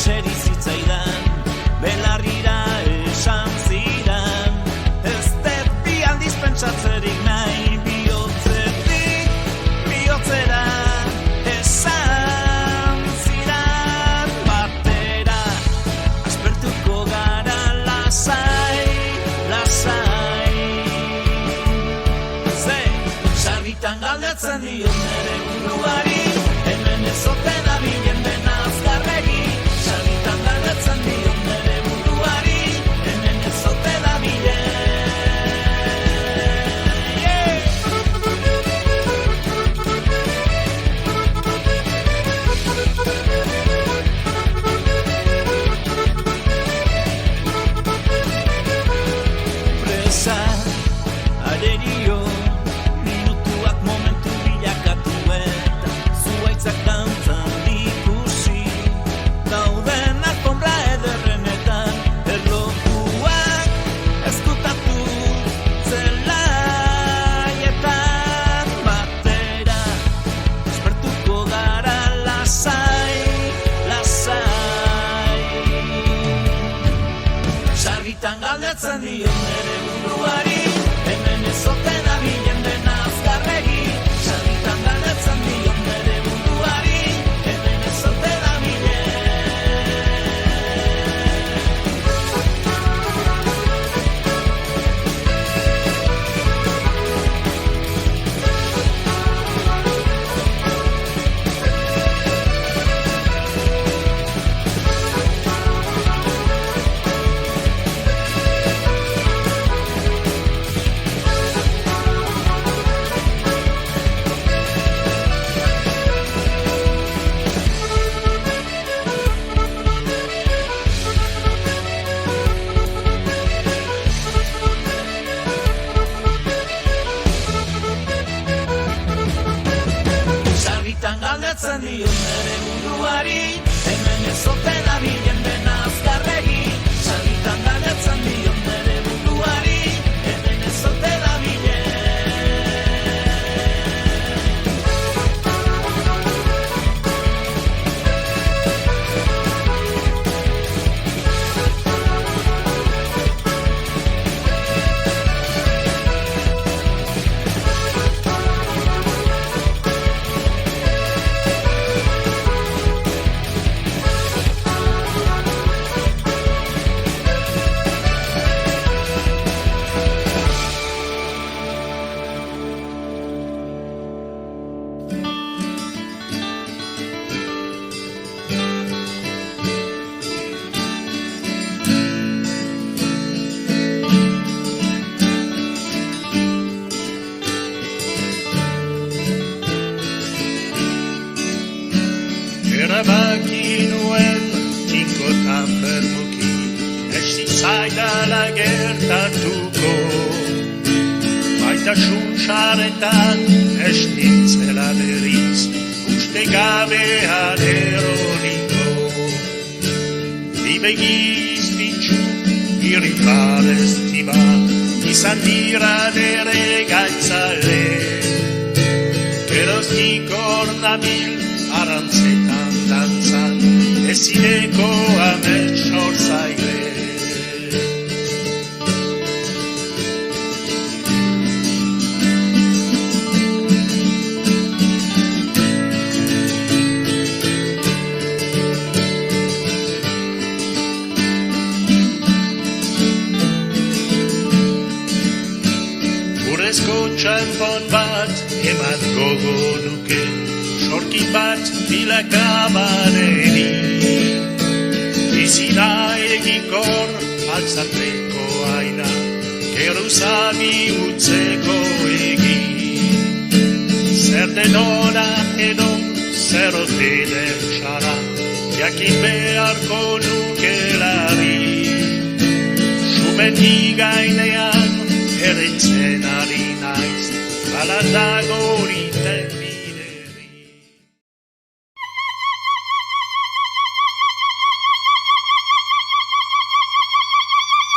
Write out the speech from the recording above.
eseri zitzaidan, belarrira esan zidan, ez dut bi aldiz pentsatzerik nahi, bihotzetik bihotzera esan zidan batera, aspertuko gara lasai, lasai. Ze, sarritan galdetzen diot nere buruari, hemen ez ote dabilen dena azkarregi, sarritan galdetzen diot nere buruari, hemen ez ote dabilen. Presa, arerio, minutuak momentu bilakatu eta zuaitzak dantzan ikusi, dauden alfombra ederrenetan, erlojuak ezkutatu zelaietan batera, aspertuko gara lasai, lasai. Sarritan galdetzen diot nere buruari, hemen ez ote dabilen dena azkarregi, sarritan galdetzen diot nere buruari, hemen ez ote dabilen. Sarritan galdetzen diot nere buruari, hemen ez ote dabilen dena azkarregi, sarritan galdetzen diot nere buruari, hemen ez ote dabilen. Erabaki nuen tinkotan fermuki, ez zitzaidala gertatuko. Maitasun saretan ez nintzela berriz, uste gabean eroriko. Bi begiz bitxu, irribarez tiba, izan dira nere gaitzale. Geroztik hor nabil, arantzetan dantzan, ezineko amets sortzaile. Urrezko txanpon bat eman gogo nuke, sorkin bat bilakabareni. Bizina egikor altzateko aina, geruzami utzeko egin. Zer denona edo zer ote den txara, jakin beharko nukelari. Sumendi gainean erritzen ari naiz, hala dago horiten